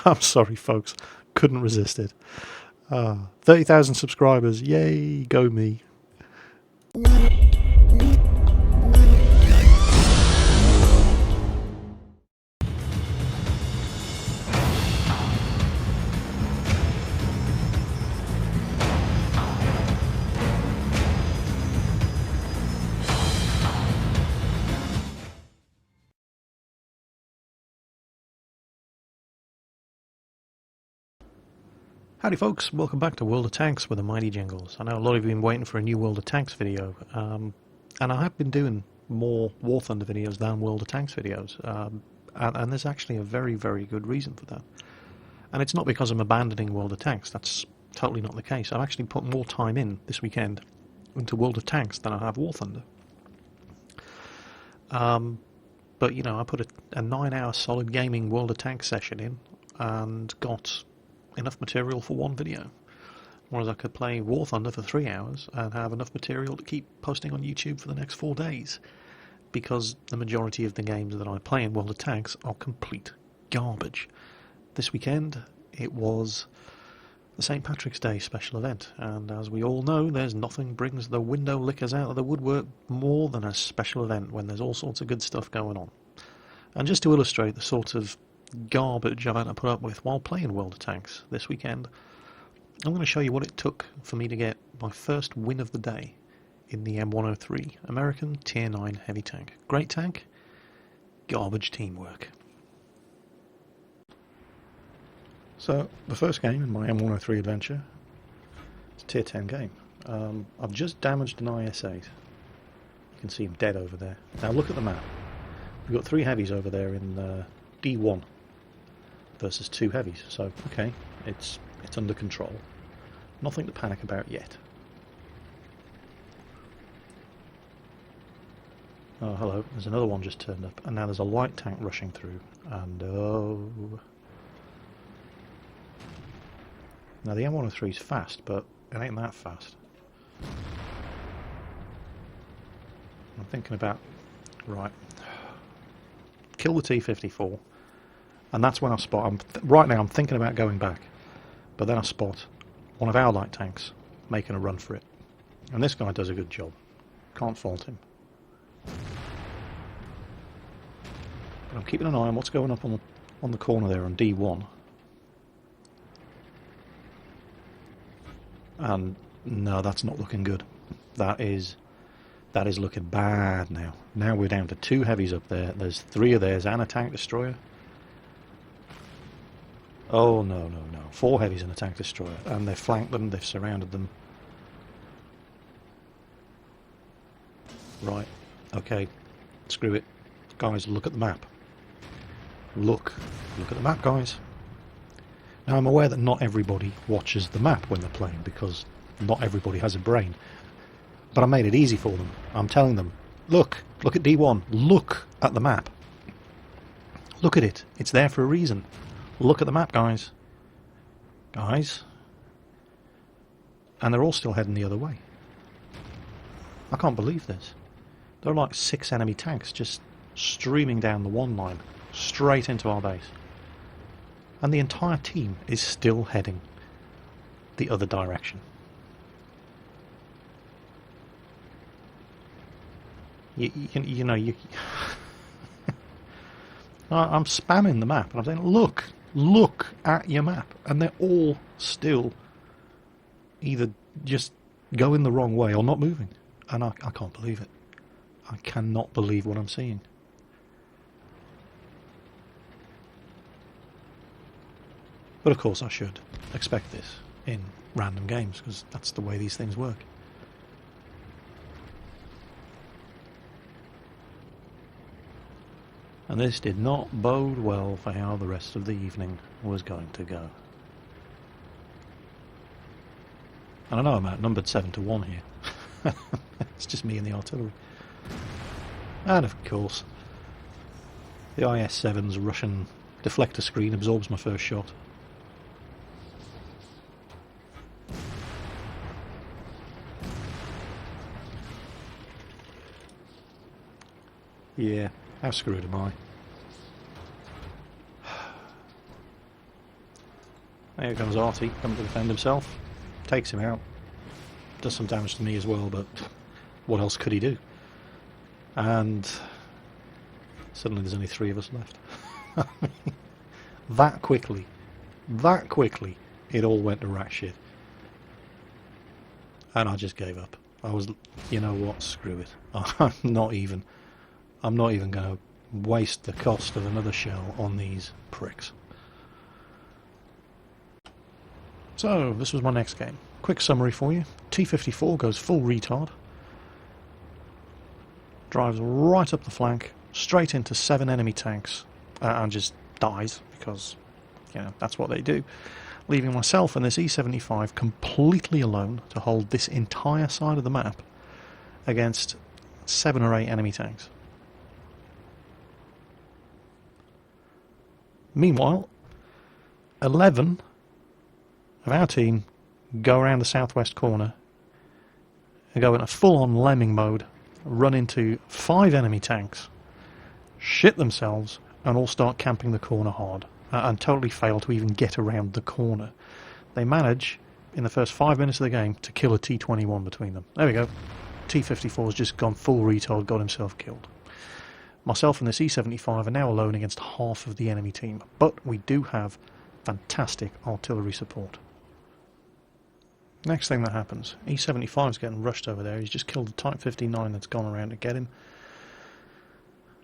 I'm sorry, folks. Couldn't resist it. 30,000 subscribers. Yay, go me. Howdy folks, welcome back to World of Tanks with the mighty Jingles. I know a lot of you have been waiting for a new World of Tanks video, and I have been doing more War Thunder videos than World of Tanks videos, and there's actually a very, very good reason for that. And it's not because I'm abandoning World of Tanks, that's totally not the case. I've actually put more time in this weekend into World of Tanks than I have War Thunder. But you know, I put a 9-hour solid gaming World of Tanks session in, and got enough material for one video, whereas I could play War Thunder for 3 hours and have enough material to keep posting on YouTube for the next 4 days, because the majority of the games that I play in World of Tanks are complete garbage. This weekend it was the St. Patrick's Day special event, and as we all know, there's nothing brings the window lickers out of the woodwork more than a special event when there's all sorts of good stuff going on. And just to illustrate the sort of garbage I've had to put up with while playing World of Tanks this weekend, I'm going to show you what it took for me to get my first win of the day in the M103 American Tier 9 heavy tank. Great tank, garbage teamwork. So the first game in my M103 adventure is a Tier 10 game. I've just damaged an IS-8. You can see him dead over there. Now look at the map. We've got 3 heavies over there in D1 versus 2 heavies, so okay, it's under control. Nothing to panic about yet. Oh, hello, there's another one just turned up, and now there's a light tank rushing through, and oh... Now the M103 is fast, but it ain't that fast. I'm thinking about... right. Kill the T-54. And that's when I spot, right now I'm thinking about going back, but then I spot one of our light tanks making a run for it. And this guy does a good job. Can't fault him. But I'm keeping an eye on what's going up on the corner there on D1. And no, that's not looking good. That is looking bad now. Now we're down to 2 heavies up there. There's 3 of theirs and a tank destroyer. Oh, no, no, no. 4 heavies and a tank destroyer. And they've flanked them, they've surrounded them. Right. Okay. Screw it. Guys, look at the map. Look at the map, guys. Now, I'm aware that not everybody watches the map when they're playing, because not everybody has a brain. But I made it easy for them. I'm telling them, look at D1. Look at the map. Look at it. It's there for a reason. Look at the map, guys. Guys. And they're all still heading the other way. I can't believe this. There are like 6 enemy tanks just streaming down the 1 line, straight into our base. And the entire team is still heading the other direction. You know, I'm spamming the map, and I'm saying, look at your map, and they're all still either just going the wrong way or not moving, and I can't believe it. I cannot believe what I'm seeing. But of course I should expect this in random games, because that's the way these things work. And this did not bode well for how the rest of the evening was going to go. And I know I'm outnumbered 7-1 here. It's just me and the artillery. And of course, the IS-7's Russian deflector screen absorbs my first shot. Yeah, how screwed am I? Here comes Artie, coming to defend himself. Takes him out. Does some damage to me as well, but what else could he do? And suddenly there's only 3 of us left. that quickly, it all went to rat shit. And I just gave up. I was, you know what, screw it. I'm not even going to waste the cost of another shell on these pricks. So, this was my next game. Quick summary for you. T-54 goes full retard. Drives right up the flank, straight into 7 enemy tanks, and just dies, because, you know, that's what they do. Leaving myself and this E-75 completely alone to hold this entire side of the map against 7 or 8 enemy tanks. Meanwhile, 11 of our team go around the southwest corner and go in a full-on lemming mode, run into 5 enemy tanks, shit themselves, and all start camping the corner hard, and totally fail to even get around the corner. They manage, in the first 5 minutes of the game, to kill a T-21 between them. There we go. T-54's just gone full retard, got himself killed. Myself and this E-75 are now alone against half of the enemy team, but we do have fantastic artillery support. Next thing that happens, E-75's getting rushed over there. He's just killed the Type 59 that's gone around to get him.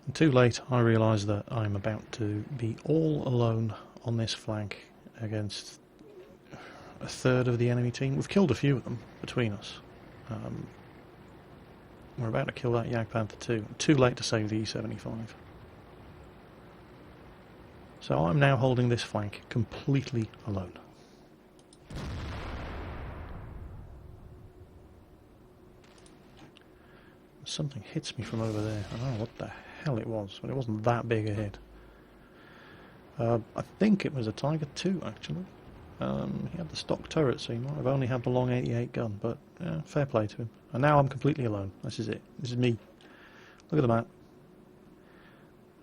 And too late, I realise that I'm about to be all alone on this flank against a third of the enemy team. We've killed a few of them between us. We're about to kill that Jagdpanther too. Too late to save the E-75. So I'm now holding this flank completely alone. Something hits me from over there. I don't know what the hell it was, but it wasn't that big a hit. I think it was a Tiger II, actually. He had the stock turret, so he might have only had the long 88 gun, but fair play to him. And now I'm completely alone. This is it. This is me. Look at the map.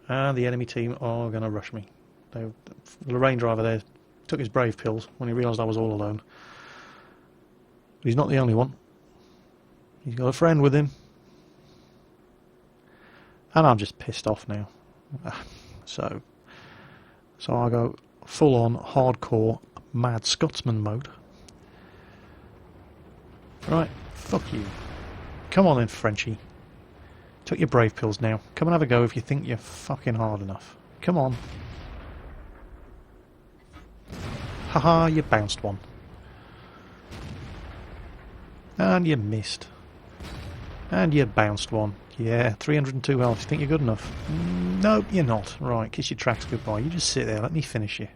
And the enemy team are going to rush me. The Lorraine driver there took his brave pills when he realised I was all alone. But he's not the only one. He's got a friend with him. And I'm just pissed off now. So I go full-on, hardcore, mad Scotsman mode. Right, fuck you. Come on then, Frenchie. Took your brave pills now. Come and have a go if you think you're fucking hard enough. Come on. Haha, you bounced one. And you missed. And you bounced one. Yeah, 302 health. You think you're good enough? Nope, you're not. Right, kiss your tracks goodbye. You just sit there, let me finish you.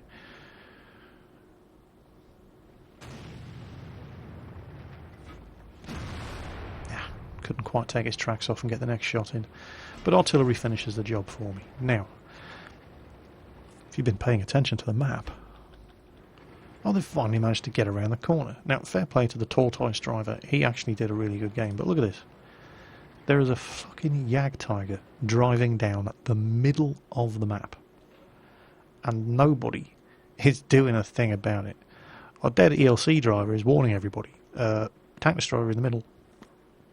Yeah, couldn't quite take his tracks off and get the next shot in. But artillery finishes the job for me. Now, if you've been paying attention to the map, oh, they've finally managed to get around the corner. Now, fair play to the tortoise driver. He actually did a really good game, but look at this. There is a fucking Jagdtiger driving down the middle of the map. And nobody is doing a thing about it. Our dead ELC driver is warning everybody. Tank destroyer in the middle.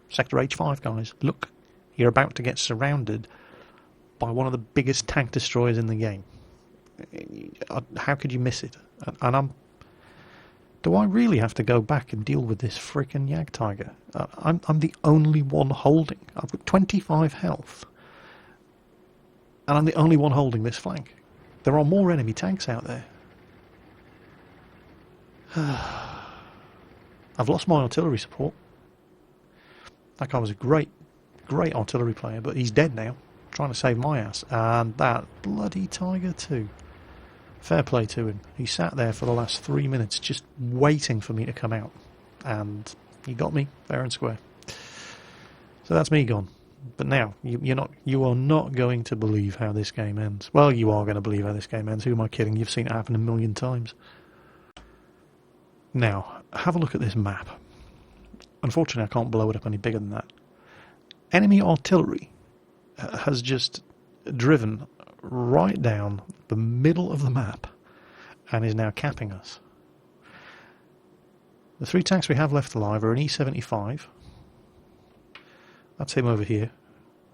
Sector H5, guys. Look, you're about to get surrounded by one of the biggest tank destroyers in the game. How could you miss it? And do I really have to go back and deal with this frickin' Jagdtiger? I'm the only one holding. I've got 25 health. And I'm the only one holding this flank. There are more enemy tanks out there. I've lost my artillery support. That guy was a great artillery player, but he's dead now. Trying to save my ass. And that bloody Tiger too. Fair play to him. He sat there for the last 3 minutes just waiting for me to come out. And he got me fair and square. So that's me gone. But now, you are not going to believe how this game ends. Well, you are going to believe how this game ends. Who am I kidding? You've seen it happen a million times. Now, have a look at this map. Unfortunately, I can't blow it up any bigger than that. Enemy artillery has just driven right down the middle of the map and is now capping us. The 3 tanks we have left alive are an E75. That's him over here.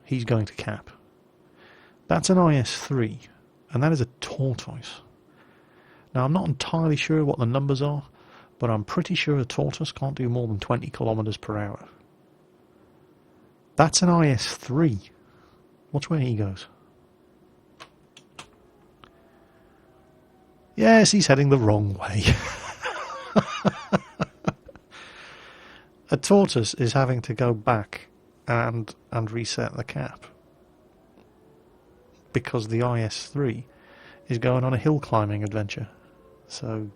He's going to cap. That's an IS-3, and that is a tortoise. Now, I'm not entirely sure what the numbers are, but I'm pretty sure a tortoise can't do more than 20 kilometers per hour. That's an IS-3. Watch where he goes. Yes, he's heading the wrong way. A tortoise is having to go back and reset the cap because the IS-3 is going on a hill climbing adventure. So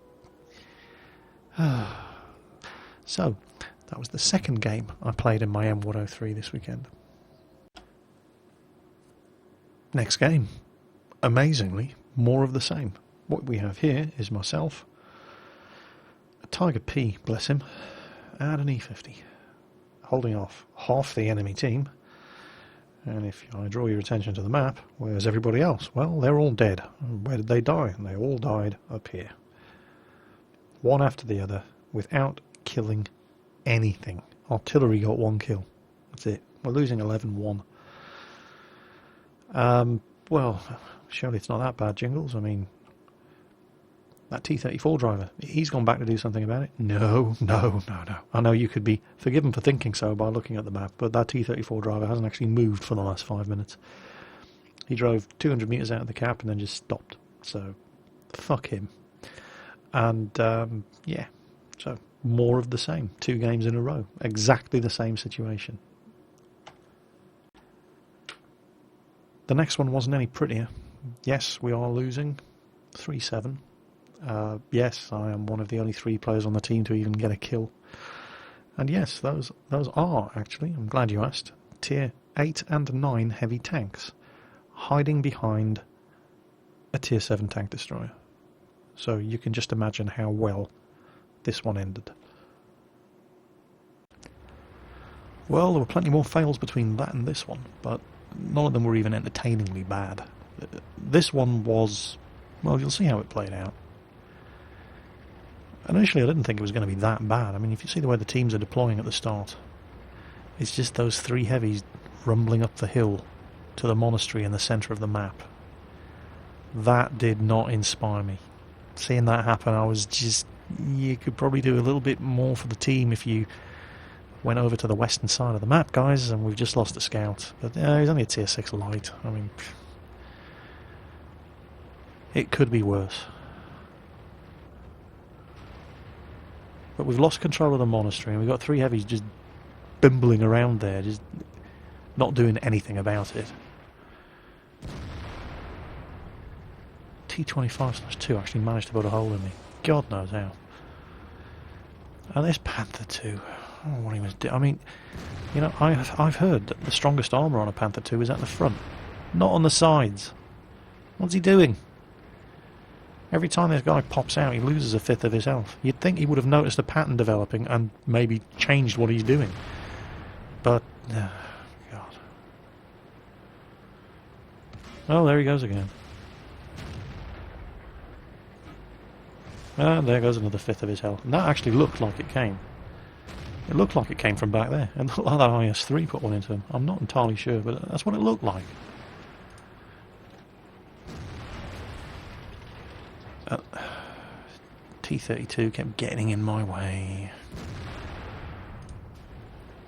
that was the second game I played in my M103 this weekend. Next game, amazingly, more of the same. What we have here is myself, a Tiger P, bless him, and an E50, holding off half the enemy team. And if I draw your attention to the map, where's everybody else? Well, they're all dead. Where did they die? And they all died up here. One after the other, without killing anything. Artillery got 1 kill. That's it. We're losing 11-1. Well, surely it's not that bad, Jingles. I mean, that T-34 driver, he's gone back to do something about it? No. I know you could be forgiven for thinking so by looking at the map, but that T-34 driver hasn't actually moved for the last 5 minutes. He drove 200 metres out of the cap and then just stopped. So, fuck him. And, yeah, so more of the same. 2 games in a row. Exactly the same situation. The next one wasn't any prettier. Yes, we are losing 3-7. Yes, I am one of the only 3 players on the team to even get a kill. And yes, those are actually, I'm glad you asked, tier 8 and 9 heavy tanks, hiding behind a tier 7 tank destroyer. So you can just imagine how well this one ended. Well, there were plenty more fails between that and this one, but none of them were even entertainingly bad. This one was, well, you'll see how it played out. Initially, I didn't think it was going to be that bad. I mean, if you see the way the teams are deploying at the start, it's just those 3 heavies rumbling up the hill to the monastery in the centre of the map. That did not inspire me. Seeing that happen, I was just, you could probably do a little bit more for the team if you went over to the western side of the map, guys, and we've just lost a scout. But he's only a tier 6 light. I mean, it could be worse. But we've lost control of the monastery, and we've got 3 heavies just bimbling around there, just not doing anything about it. T-25/2 actually managed to put a hole in me. God knows how. And this Panther 2, I don't know what he was doing. I mean, you know, I've heard that the strongest armour on a Panther 2 is at the front, not on the sides. What's he doing? Every time this guy pops out, he loses 1/5 of his health. You'd think he would have noticed a pattern developing and maybe changed what he's doing. But, God. Oh, there he goes again. And there goes another 1/5 of his health. And that actually looked like it came. It looked like it came from back there. And looked like that IS-3 put one into him. I'm not entirely sure, but that's what it looked like. T-32 kept getting in my way.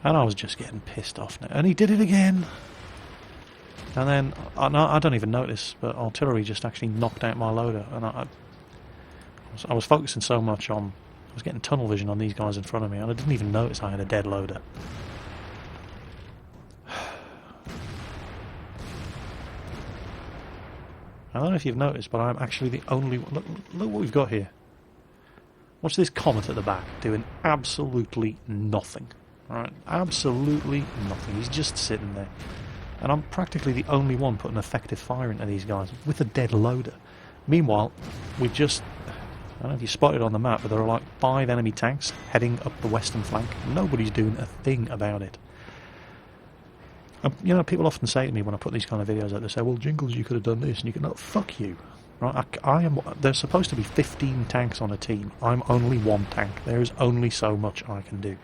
And I was just getting pissed off now. And he did it again! And then, I don't even notice, but artillery just actually knocked out my loader. And I was focusing so much on... I was getting tunnel vision on these guys in front of me, and I didn't even notice I had a dead loader. I don't know if you've noticed, but I'm actually the only one... Look what we've got here. Watch this Comet at the back, doing absolutely nothing. Alright, absolutely nothing. He's just sitting there. And I'm practically the only one putting effective fire into these guys with a dead loader. Meanwhile, we've just... I don't know if you spotted on the map, but there are like 5 enemy tanks heading up the western flank. Nobody's doing a thing about it. You know, people often say to me when I put these kind of videos out, they say, well, Jingles, you could have done this, and you can, no, fuck you. Right, I am. There's supposed to be 15 tanks on a team. I'm only one tank. There is only so much I can do.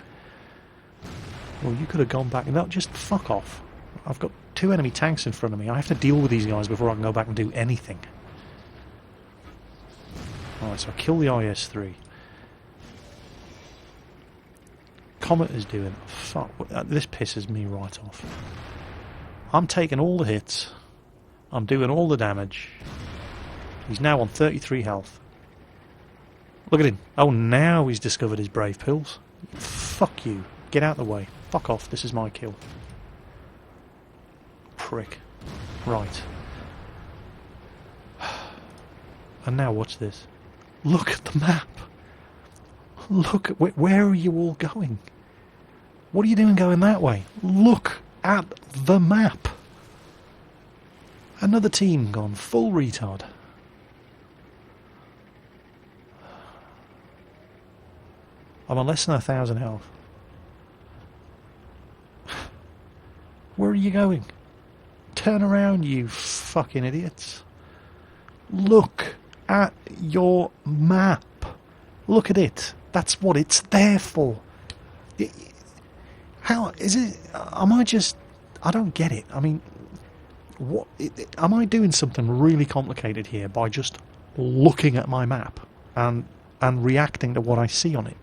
Well, you could have gone back. No, just fuck off. I've got 2 enemy tanks in front of me. I have to deal with these guys before I can go back and do anything. Alright, so I kill the IS-3. Comet is doing... Fuck, this pisses me right off. I'm taking all the hits. I'm doing all the damage. He's now on 33 health. Look at him. Oh, now he's discovered his brave pills. Fuck you. Get out of the way. Fuck off. This is my kill. Prick. Right. And now watch this. Look at the map. Look at... Where are you all going? What are you doing going that way? Look at the map. Another team gone full retard. I'm on less than 1,000 health. Where are you going? Turn around, you fucking idiots. Look at your map. Look at it. That's what it's there for. How is it? Am I just... I don't get it. I mean, what? Am I doing something really complicated here by just looking at my map and reacting to what I see on it?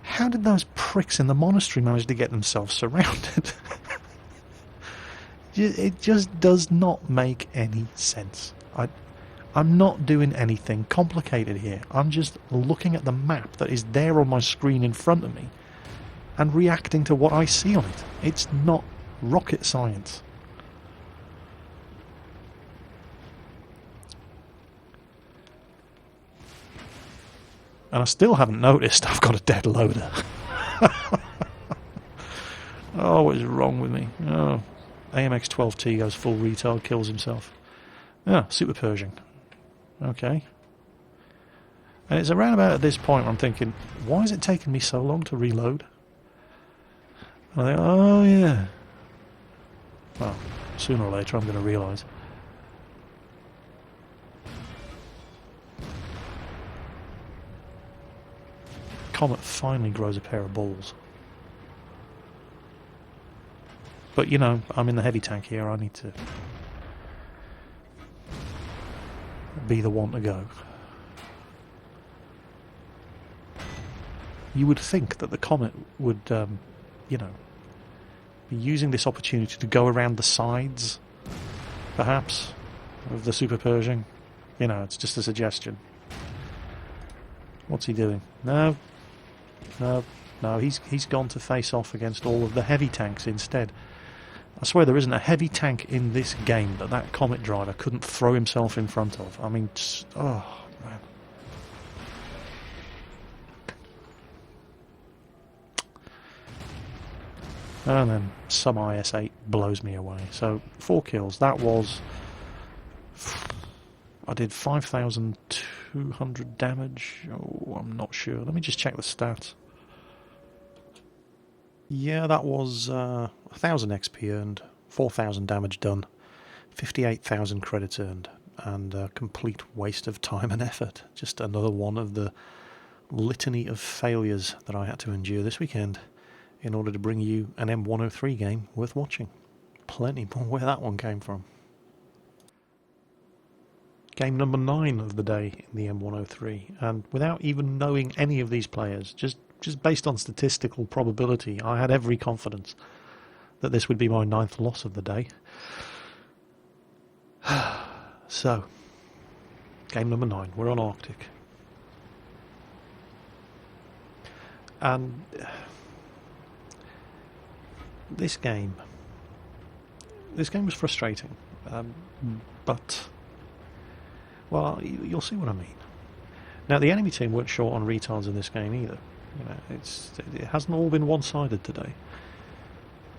How did those pricks in the monastery manage to get themselves surrounded? It just does not make any sense. I'm not doing anything complicated here. I'm just looking at the map that is there on my screen in front of me and reacting to what I see on it. It's not rocket science. And I still haven't noticed I've got a dead loader. Oh, what is wrong with me? Oh, AMX-12T goes full retard, kills himself. Yeah, Super Pershing. Okay. And it's around about at this point where I'm thinking, why is it taking me so long to reload? And I think, oh yeah. Well, sooner or later I'm going to realise. Comet finally grows a pair of balls. But, you know, I'm in the heavy tank here. I need to be the one to go. You would think that the Comet would, you know, be using this opportunity to go around the sides, perhaps, of the Super Pershing. You know, it's just a suggestion. What's he doing? No. No, he's gone to face off against all of the heavy tanks instead. I swear there isn't a heavy tank in this game that Comet driver couldn't throw himself in front of. I mean, oh, man. And then some IS-8 blows me away. So, 4 kills. That was... I did 5,200 damage. Oh, I'm not sure. Let me just check the stats. Yeah, that was 1,000 XP earned, 4,000 damage done, 58,000 credits earned, and a complete waste of time and effort. Just another one of the litany of failures that I had to endure this weekend in order to bring you an M103 game worth watching. Plenty more where that one came from. Game number 9 of the day in the M103, and without even knowing any of these players, just based on statistical probability, I had every confidence that this would be my 9th loss of the day. So, game number 9, we're on Arctic. And this game was frustrating, but, well, you'll see what I mean. Now, the enemy team weren't short on retards in this game either. You know, it hasn't all been one-sided today.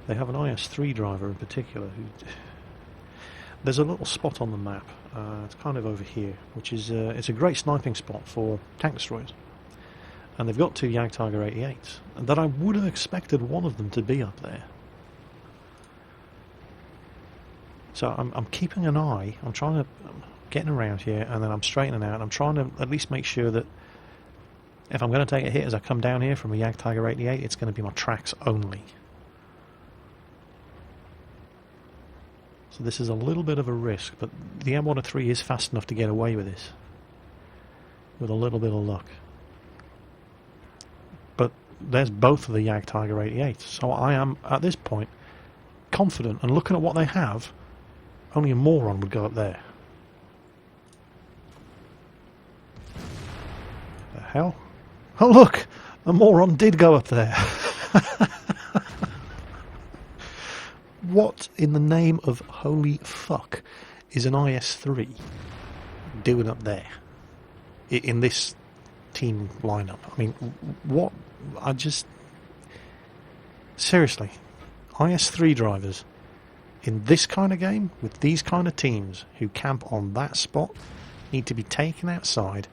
They have an IS-3 driver in particular. There's a little spot on the map. It's kind of over here, which is it's a great sniping spot for tank destroyers. And they've got 2 Jagdtiger 88s, and that I would have expected one of them to be up there. So I'm keeping an eye. I'm trying to getting around here, and then I'm straightening out. I'm trying to at least make sure that if I'm going to take a hit as I come down here from a Jagdtiger 88, it's going to be my tracks only. So this is a little bit of a risk, but the M103 is fast enough to get away with this, with a little bit of luck. But there's both of the Jagdtiger 88s, so I am, at this point, confident, and looking at what they have, only a moron would go up there. The hell? Oh look! A moron did go up there! What in the name of holy fuck is an IS-3 doing up there in this team lineup? I mean, what? I just... Seriously, IS-3 drivers in this kind of game, with these kind of teams who camp on that spot, need to be taken outside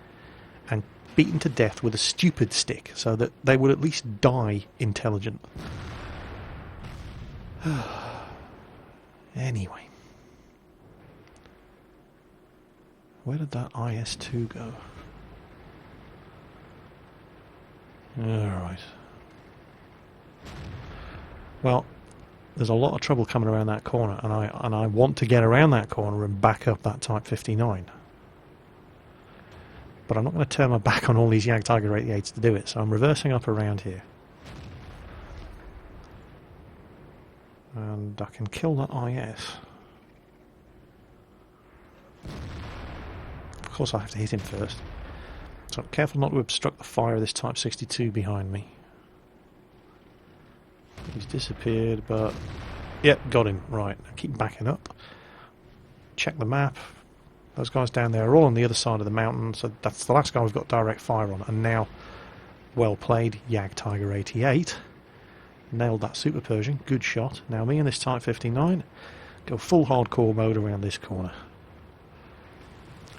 and beaten to death with a stupid stick so that they would at least die intelligent. Anyway, where did that IS-2 go? Alright. Well, there's a lot of trouble coming around that corner, and I want to get around that corner and back up that Type 59. But I'm not going to turn my back on all these Jagdtiger 88s to do it, so I'm reversing up around here. And I can kill that IS. Of course I have to hit him first. So I'm careful not to obstruct the fire of this Type 62 behind me. He's disappeared, but... Yep, got him. Right, I keep backing up. Check the map. Those guys down there are all on the other side of the mountain, so that's the last guy we've got direct fire on. And now, well played, Jagdtiger 88. Nailed that Super Pershing, good shot. Now me and this Type 59 go full hardcore mode around this corner.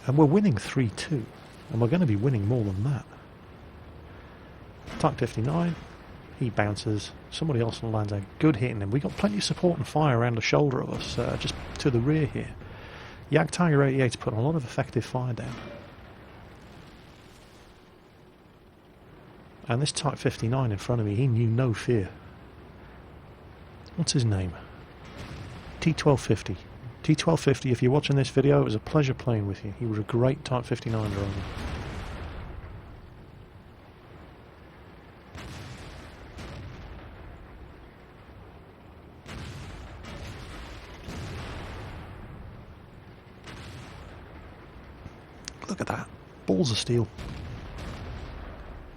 And we're winning 3-2. And we're going to be winning more than that. Type 59, he bounces. Somebody else lands a good hit in him. We've got plenty of support and fire around the shoulder of us, just to the rear here. Jagdtiger 88's put a lot of effective fire down. And this Type 59 in front of me, he knew no fear. What's his name? T1250. T1250, if you're watching this video, it was a pleasure playing with you. He was a great Type 59 driver. Look at that. Balls of steel.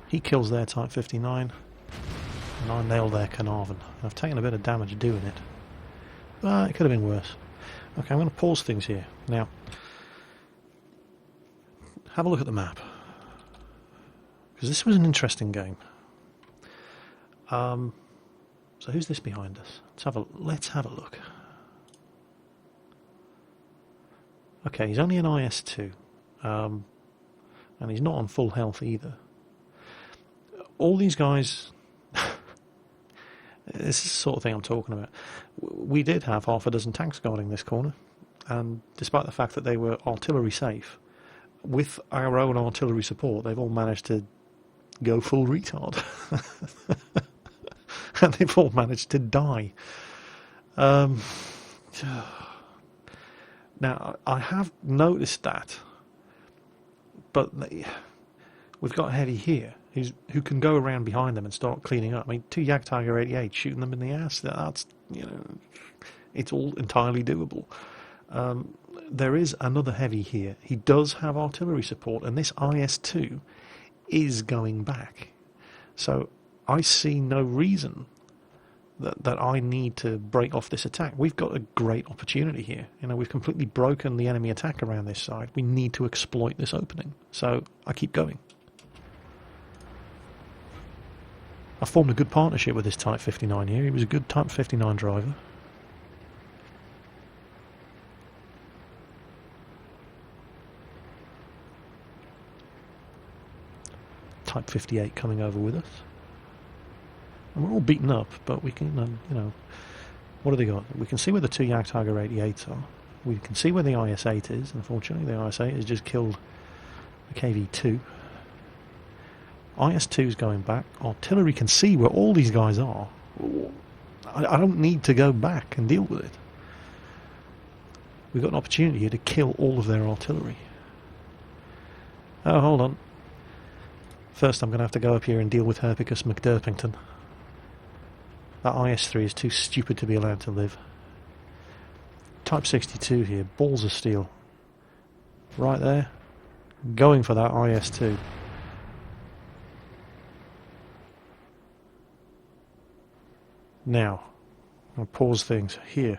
He kills their Type 59. And I nailed their Carnarvon. I've taken a bit of damage doing it. But it could have been worse. Okay, I'm going to pause things here. Now, have a look at the map. Because this was an interesting game. So who's this behind us? Let's have a look. Okay, he's only an IS-2. And he's not on full health either. All these guys... This is the sort of thing I'm talking about. We did have half a dozen tanks guarding this corner, and despite the fact that they were artillery safe, with our own artillery support, they've all managed to go full retard. And they've all managed to die. Now, I have noticed that, but we've got Heavy here, who can go around behind them and start cleaning up. I mean, 2 Jagdtiger 88 shooting them in the ass, that's, you know, it's all entirely doable. There is another Heavy here. He does have artillery support, and this IS-2 is going back. So I see no reason that I need to break off this attack. We've got a great opportunity here. You know, we've completely broken the enemy attack around this side. We need to exploit this opening. So I keep going. I formed a good partnership with this Type 59 here. He was a good Type 59 driver. Type 58 coming over with us. And we're all beaten up, but we can, you know, what do they got? We can see where the 2 Jagdtiger 88s are. We can see where the IS-8 is. Unfortunately, the IS-8 has just killed the KV-2. IS-2 is going back. Artillery can see where all these guys are. I don't need to go back and deal with it. We've got an opportunity here to kill all of their artillery. Oh, hold on. First I'm going to have to go up here and deal with Herpicus McDurpington. That IS-3 is too stupid to be allowed to live. Type 62 here, balls of steel. Right there. Going for that IS-2. Now, I'll pause things here.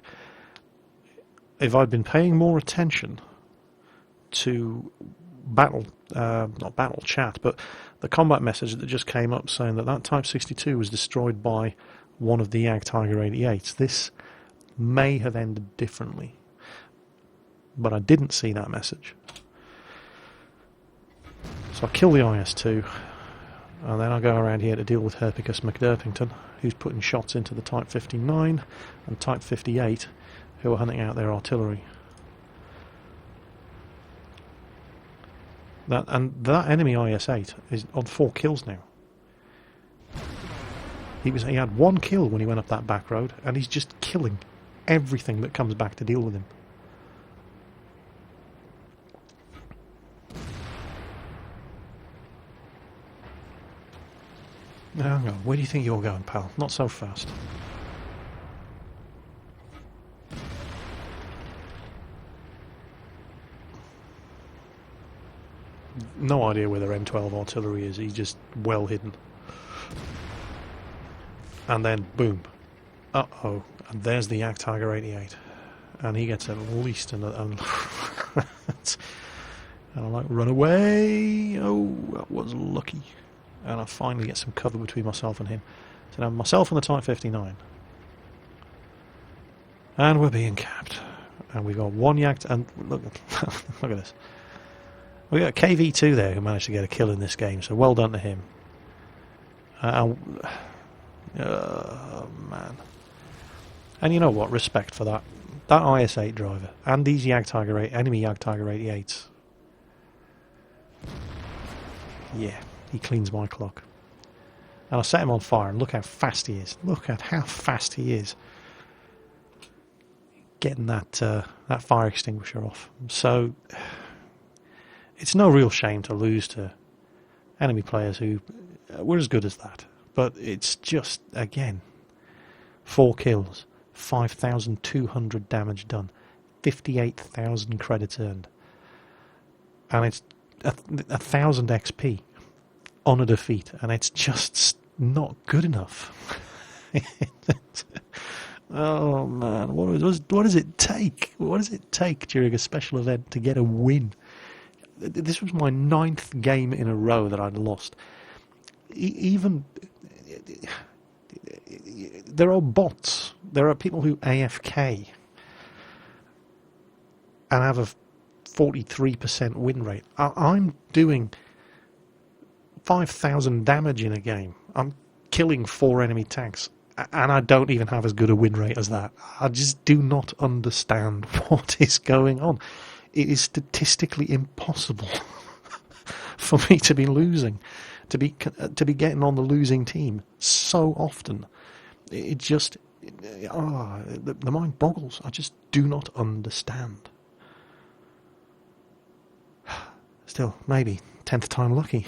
If I'd been paying more attention to not battle chat, but the combat message that just came up saying that that Type 62 was destroyed by one of the Tiger 88s, this may have ended differently. But I didn't see that message. So I kill the IS-2, and then I go around here to deal with Herpicus McDurpington, who's putting shots into the Type 59 and Type 58, who are hunting out their artillery. That enemy IS-8 is on 4 kills now. He had 1 kill when he went up that back road, and he's just killing everything that comes back to deal with him. Now, hang on, where do you think you're going, pal? Not so fast. No idea where their M12 artillery is, he's just well hidden. And then, boom. Uh-oh, and there's the Tiger 88. And he gets at least another... and I'm like, run away! Oh, that was lucky. And I finally get some cover between myself and him. So now myself and the Type 59. And we're being capped. And we've got one Yak... and look, look at this. We got a KV-2 there who managed to get a kill in this game, so well done to him. Oh, man. And you know what? Respect for that. That IS-8 driver and these enemy Tiger 88s. Yeah, he cleans my clock. And I set him on fire, and look how fast he is. Look at how fast he is. Getting that fire extinguisher off. So... it's no real shame to lose to enemy players who were as good as that. But it's just, again, 4 kills, 5,200 damage done, 58,000 credits earned. And it's 1,000 XP on a defeat. And it's just not good enough. Oh, man. What does it take? What does it take during a special event to get a win? This was my 9th game in a row that I'd lost. Even there are bots. There are people who AFK and have a 43% win rate. I'm doing 5,000 damage in a game. I'm killing 4 enemy tanks, and I don't even have as good a win rate as that. I just do not understand what is going on. It is statistically impossible for me to be losing, to be getting on the losing team so often. It just, the mind boggles. I just do not understand. Still, maybe 10th time lucky.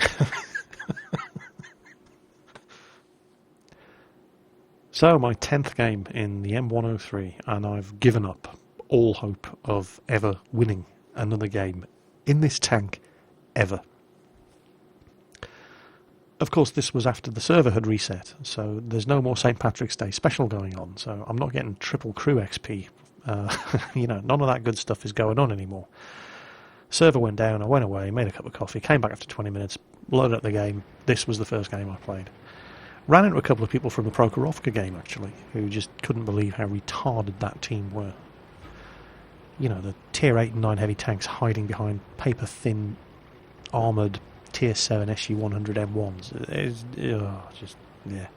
So my 10th game in the M103, and I've given up all hope of ever winning another game in this tank ever. Of course, this was after the server had reset, so there's no more St. Patrick's Day special going on, so I'm not getting triple crew XP. None of that good stuff is going on anymore. Server went down, I went away, made a cup of coffee, came back after 20 minutes, loaded up the game. This was the first game I played. Ran into a couple of people from the Prokhorovka game, actually, who just couldn't believe how retarded that team were. You know, the Tier 8 and 9 heavy tanks hiding behind paper-thin, armoured Tier 7 SU-100 M1s. Yeah.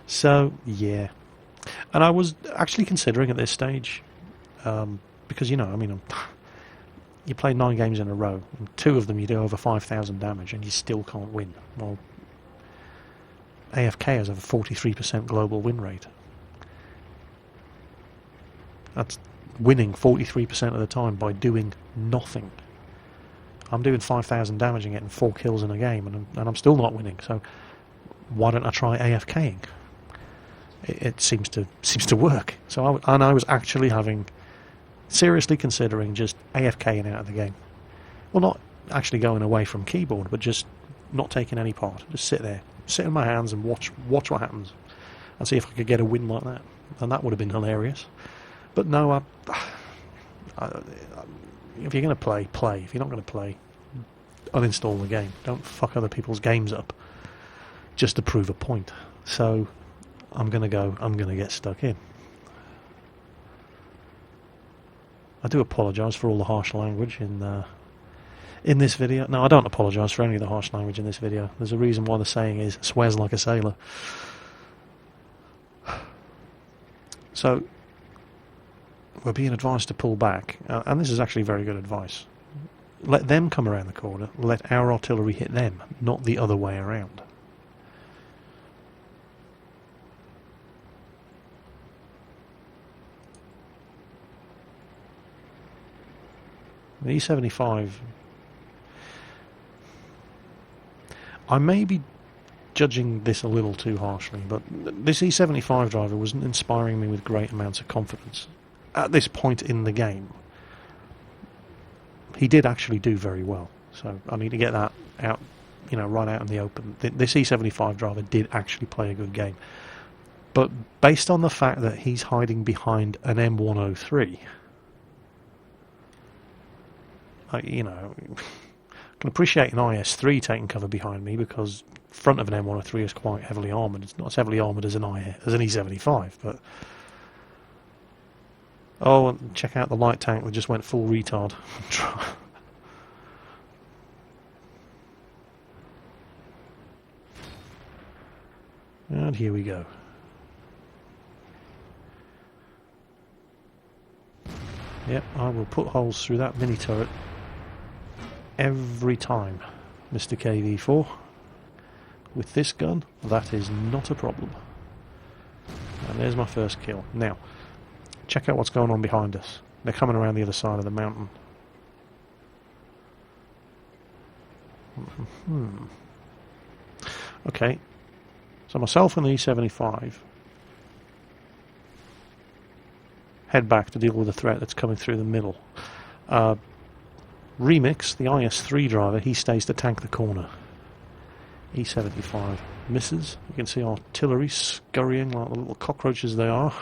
So, yeah. And I was actually considering at this stage, because, you know, I mean, you play 9 games in a row, and 2 of them you do over 5,000 damage, and you still can't win. Well, AFK has a 43% global win rate. That's winning 43% of the time by doing nothing. I'm doing 5,000 damage and getting 4 kills in a game, and I'm still not winning. So why don't I try AFKing? It seems to work. So I was actually seriously considering just AFKing out of the game. Well, not actually going away from keyboard, but just not taking any part. Just sit there, sit in my hands and watch what happens, and see if I could get a win like that. And that would have been hilarious. But no, if you're going to play, play. If you're not going to play, uninstall the game. Don't fuck other people's games up just to prove a point. So I'm going to get stuck in. I do apologise for all the harsh language in this video. No, I don't apologise for any of the harsh language in this video. There's a reason why the saying is, swears like a sailor. So we're being advised to pull back, and this is actually very good advice. Let them come around the corner, let our artillery hit them, not the other way around. The E75, I may be judging this a little too harshly, but this E75 driver wasn't inspiring me with great amounts of confidence at this point in the game. He did actually do very well, so I need to get that out, you know, right out in the open. This E75 driver did actually play a good game, but based on the fact that he's hiding behind an M103, you know, I can appreciate an IS-3 taking cover behind me because front of an M103 is quite heavily armoured. It's not as heavily armoured as an E75, but oh, and check out the light tank that just went full retard. And here we go. Yep, I will put holes through that mini turret every time, Mr. KV4. With this gun, that is not a problem. And there's my first kill. Now, check out what's going on behind us. They're coming around the other side of the mountain. Okay, so myself and the E75 head back to deal with the threat that's coming through the middle. Remix, the IS-3 driver, he stays to tank the corner. E75 misses. You can see artillery scurrying like the little cockroaches they are.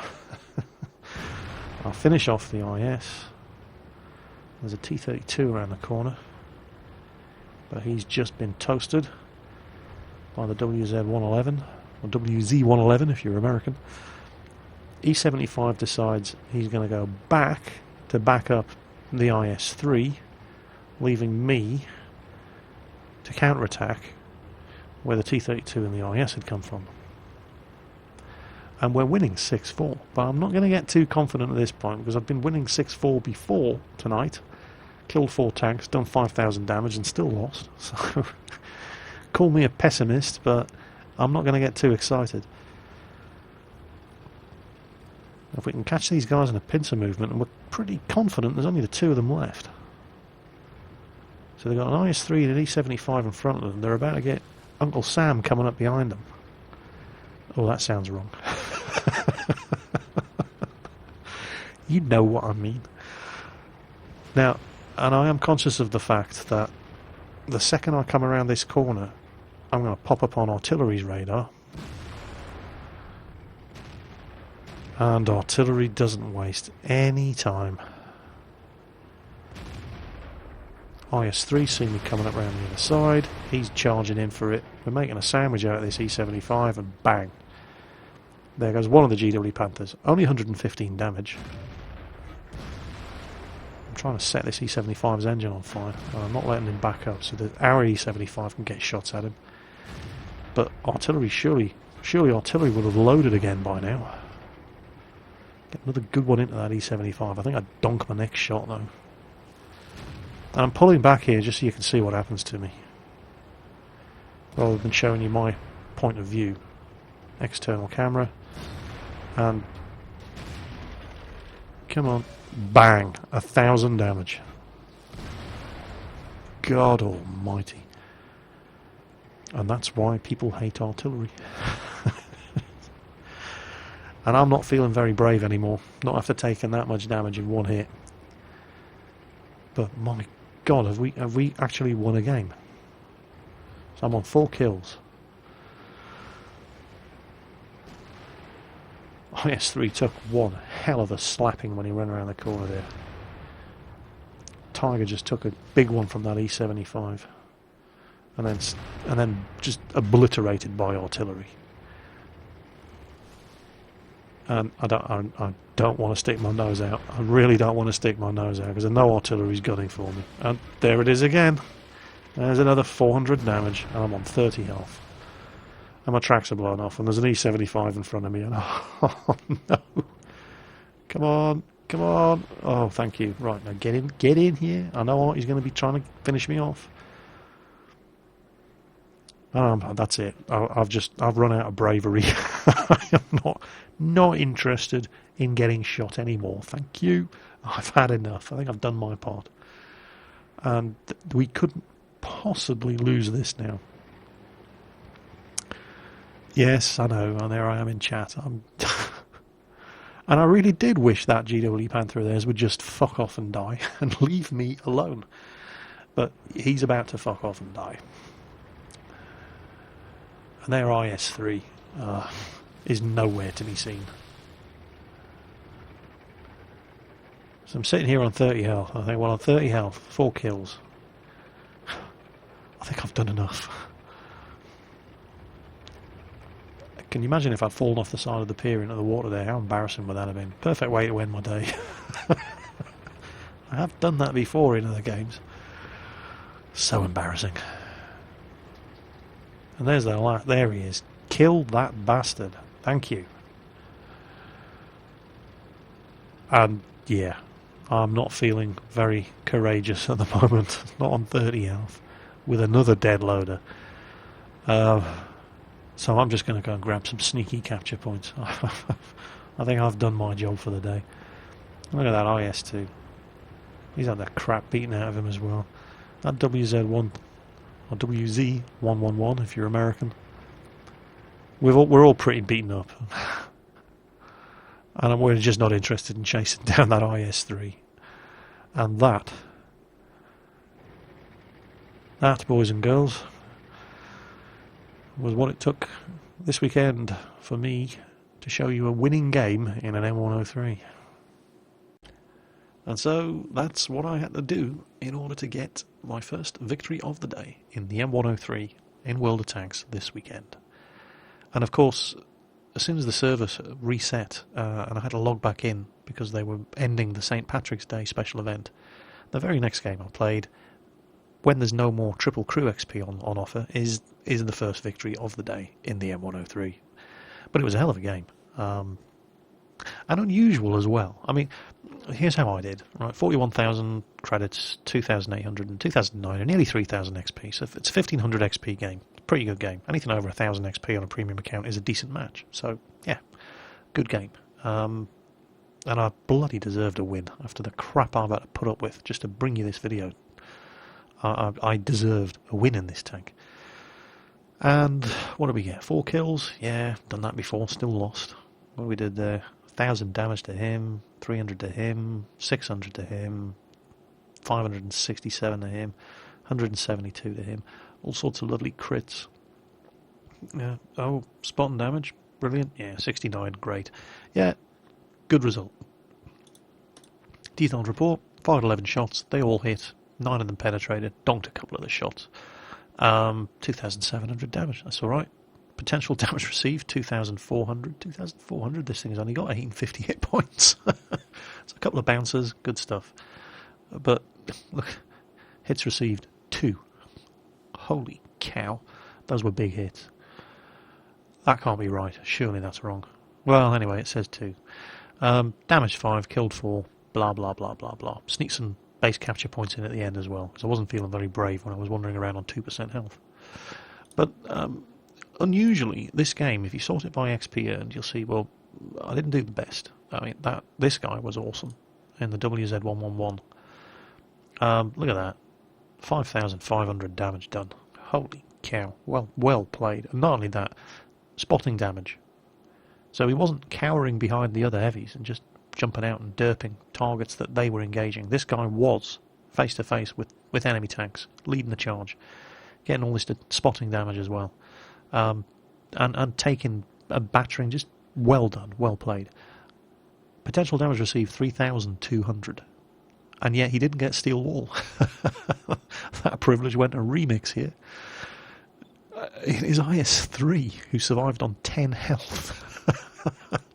I'll finish off the IS. There's a T-32 around the corner, but he's just been toasted by the WZ-111, or WZ-111 if you're American. E75 decides he's going to go back to back up the IS-3, leaving me to counterattack where the T-32 and the IS had come from. And we're winning 6-4, but I'm not going to get too confident at this point because I've been winning 6-4 before tonight, killed 4 tanks, done 5,000 damage and still lost. So call me a pessimist, but I'm not going to get too excited. If we can catch these guys in a pincer movement, and we're pretty confident there's only the 2 of them left. So they've got an IS-3 and an E75 in front of them. They're about to get Uncle Sam coming up behind them. Oh, that sounds wrong. You know what I mean. Now, and I am conscious of the fact that the second I come around this corner, I'm going to pop up on artillery's radar. And artillery doesn't waste any time. IS-3 see me coming up around the other side. He's charging in for it. We're making a sandwich out of this E75 and bang. There goes one of the GW Panthers. Only 115 damage. I'm trying to set this E75's engine on fire. And I'm not letting him back up so that our E75 can get shots at him. But artillery, surely artillery would have loaded again by now. Get another good one into that E75. I think I donk my next shot though. And I'm pulling back here just so you can see what happens to me, rather than showing you my point of view. External camera, and come on, bang, 1,000 damage. God almighty. And that's why people hate artillery. And I'm not feeling very brave anymore, not after taking that much damage in one hit. But my God, have we actually won a game? So I'm on 4 kills. IS-3 took one hell of a slapping when he ran around the corner there. Tiger just took a big one from that E75, and then just obliterated by artillery. And I don't want to stick my nose out. I really don't want to stick my nose out because I know artillery's gunning for me. And there it is again. There's another 400 damage, and I'm on 30 health. And my tracks are blown off, and there's an E75 in front of me. And oh no! Come on, come on! Oh, thank you. Right now, get in here. I know he's going to be trying to finish me off. That's it. I've run out of bravery. I am not interested in getting shot anymore. Thank you. I've had enough. I think I've done my part, and we couldn't possibly lose this now. Yes, I know, and there I am in chat. And I really did wish that GW Panther of theirs would just fuck off and die and leave me alone. But he's about to fuck off and die. And their IS-3 is nowhere to be seen. So I'm sitting here on 30 health. I think, well, on 30 health, 4 kills. I think I've done enough. Can you imagine if I'd fallen off the side of the pier into the water there? How embarrassing would that have been? Perfect way to end my day. I have done that before in other games. So embarrassing. And there's the there he is. Kill that bastard. Thank you. And yeah, I'm not feeling very courageous at the moment. Not on 30 health. With another dead loader. So I'm just going to go and grab some sneaky capture points. I think I've done my job for the day. Look at that IS-2. He's had the crap beaten out of him as well. That WZ1, or WZ111 if you're American. We're all pretty beaten up. And we're just not interested in chasing down that IS-3. And that, boys and girls, was what it took this weekend for me to show you a winning game in an M103. And so that's what I had to do in order to get my first victory of the day in the M103 in World of Tanks this weekend. And of course, as soon as the server reset and I had to log back in because they were ending the St. Patrick's Day special event, the very next game I played, when there's no more triple crew XP on offer, is the first victory of the day in the M103. But it was a hell of a game. And unusual as well. I mean, here's how I did. Right, 41,000 credits, 2,800 and 2,009, and nearly 3,000 XP. So it's a 1,500 XP game. Pretty good game. Anything over 1,000 XP on a premium account is a decent match. So, yeah, good game. And I bloody deserved a win after the crap I've had to put up with just to bring you this video. I deserved a win in this tank. And what did we get? 4 kills? Yeah, done that before, still lost. What we did there? 1,000 damage to him, 300 to him, 600 to him, 567 to him, 172 to him. All sorts of lovely crits. Yeah. Oh, spot and damage, brilliant. Yeah, 69, great. Yeah, good result. Detailed report, fired 11 shots, they all hit. 9 of them penetrated, donked a couple of the shots. 2,700 damage, that's alright. Potential damage received, 2,400. 2,400, this thing has only got 150 hit points. It's a couple of bouncers, good stuff. But, look, hits received, 2. Holy cow, those were big hits. That can't be right, surely that's wrong. Well, anyway, it says 2. Damaged 5, killed 4, blah blah blah blah blah. Sneaked some base capture points in at the end as well, because I wasn't feeling very brave when I was wandering around on 2% health. But unusually, this game, if you sort it by XP earned, you'll see, well, I didn't do the best. I mean, this guy was awesome in the WZ111. Look at that. 5,500 damage done. Holy cow. Well played. And not only that, spotting damage. So he wasn't cowering behind the other heavies and just jumping out and derping targets that they were engaging. This guy was face to face with enemy tanks, leading the charge, getting all this spotting damage as well, and taking a battering. Just well done, well played. Potential damage received 3,200, and yet he didn't get steel wall. That privilege went to Remix here. It is IS3 who survived on 10 health.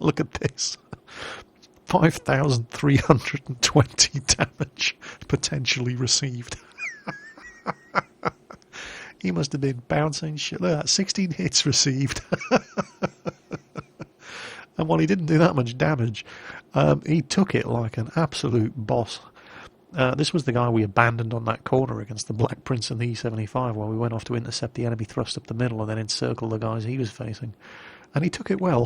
Look at this. 5,320 damage potentially received. He must have been bouncing shit. Look at that, 16 hits received. And while he didn't do that much damage, he took it like an absolute boss. This was the guy we abandoned on that corner against the Black Prince and the E75 while we went off to intercept the enemy thrust up the middle and then encircle the guys he was facing. And he took it well.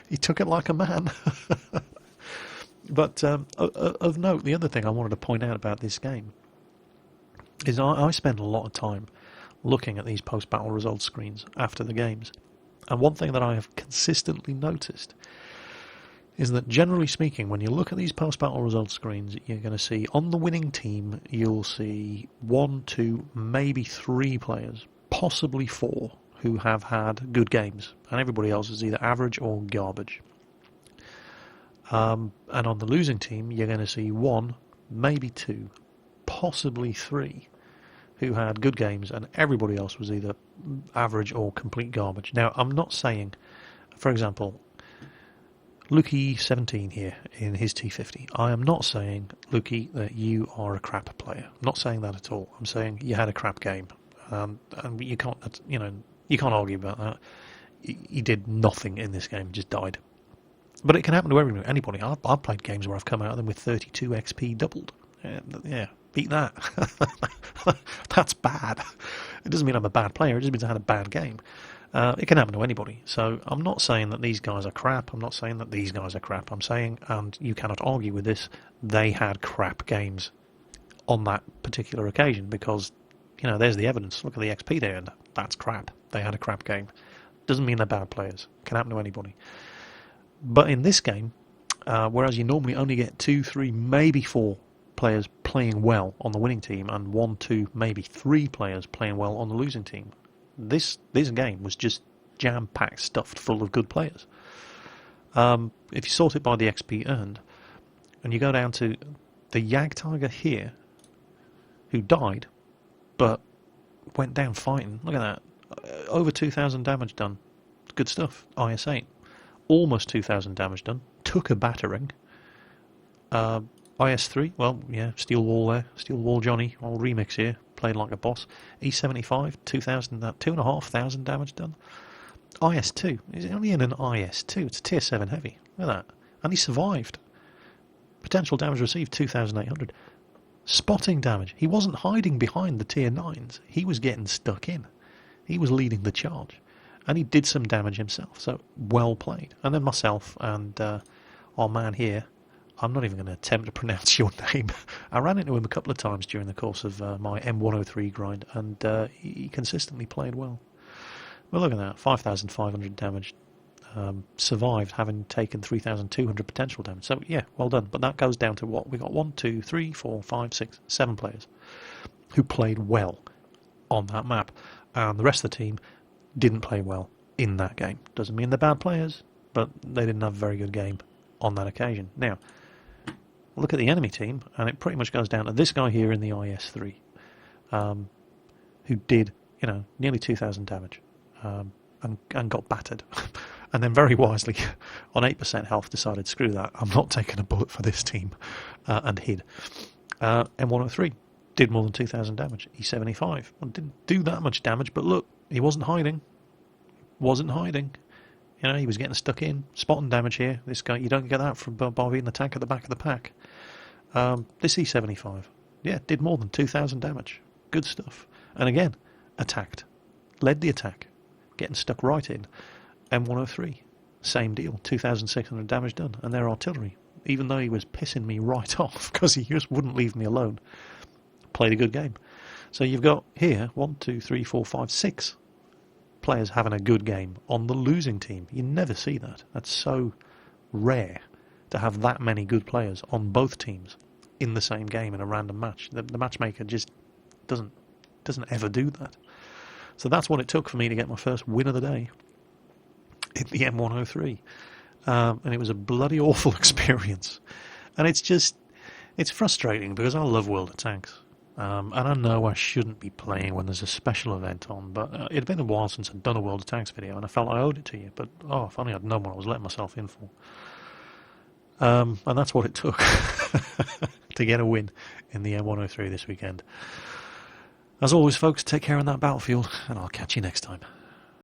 He took it like a man. But of note, the other thing I wanted to point out about this game is I spend a lot of time looking at these post-battle results screens after the games. And one thing that I have consistently noticed is that, generally speaking, when you look at these post-battle results screens, you're going to see, on the winning team, you'll see 1, 2, maybe 3 players, possibly 4, who have had good games, and everybody else is either average or garbage. And on the losing team, you're going to see 1, maybe 2, possibly 3, who had good games, and everybody else was either average or complete garbage. Now, I'm not saying, for example, Lukey17 here in his T50. I am not saying, Lukey, that you are a crap player. I'm not saying that at all. I'm saying you had a crap game, and you can't, you can't argue about that. He did nothing in this game, just died. But it can happen to anybody. I've played games where I've come out of them with 32 XP doubled. Yeah, beat that. That's bad. It doesn't mean I'm a bad player, it just means I had a bad game. It can happen to anybody. So I'm not saying that these guys are crap. I'm not saying that these guys are crap. I'm saying, and you cannot argue with this, they had crap games on that particular occasion because, there's the evidence. Look at the XP they earned. That's crap. They had a crap game. Doesn't mean they're bad players. Can happen to anybody. But in this game, whereas you normally only get 2, 3, maybe 4 players playing well on the winning team and 1, 2, maybe 3 players playing well on the losing team, this game was just jam-packed, stuffed full of good players. If you sort it by the XP earned, and you go down to the Jagdtiger here, who died, but went down fighting. Look at that. Over 2,000 damage done. Good stuff. IS8. Almost 2,000 damage done. Took a battering. IS3, well, yeah, steel wall there. Steel wall Johnny. Old Remix here. Played like a boss. E75, 2,500 damage done. IS2. He's only in an IS2. It's a tier 7 heavy. Look at that. And he survived. Potential damage received, 2,800. Spotting damage. He wasn't hiding behind the tier 9s. He was getting stuck in. He was leading the charge. And he did some damage himself. So, well played. And then myself and our man here, I'm not even going to attempt to pronounce your name. I ran into him a couple of times during the course of my M103 grind, and he consistently played well. Well, look at that. 5,500 damage. Survived having taken 3,200 potential damage. So, yeah, well done. But that goes down to what? We got 1, 2, 3, 4, 5, 6, 7 players who played well on that map. And the rest of the team didn't play well in that game. Doesn't mean they're bad players, but they didn't have a very good game on that occasion. Now, look at the enemy team, and it pretty much goes down to this guy here in the IS3, who did, nearly 2,000 damage, and got battered. And then very wisely, on 8% health, decided, screw that, I'm not taking a bullet for this team, and hid. M103 did more than 2,000 damage. E75 well, didn't do that much damage, but look, he wasn't hiding. You know, he was getting stuck in, spotting damage here. This guy, you don't get that from by being the tank at the back of the pack. This E75, yeah, did more than 2,000 damage. Good stuff. And again, attacked, led the attack, getting stuck right in. M103, same deal, 2,600 damage done, and their artillery, even though he was pissing me right off because he just wouldn't leave me alone, played a good game. So you've got here 1, 2, 3, 4, 5, 6 players having a good game on the losing team. You never see that. That's so rare to have that many good players on both teams in the same game in a random match. The matchmaker just doesn't ever do that. So that's what it took for me to get my first win of the day in the M103. And it was a bloody awful experience. And it's frustrating because I love World of Tanks. And I know I shouldn't be playing when there's a special event on, but it had been a while since I'd done a World of Tanks video, and I felt I owed it to you. But, if only I'd known what I was letting myself in for. And that's what it took to get a win in the M103 this weekend. As always, folks, take care on that battlefield, and I'll catch you next time.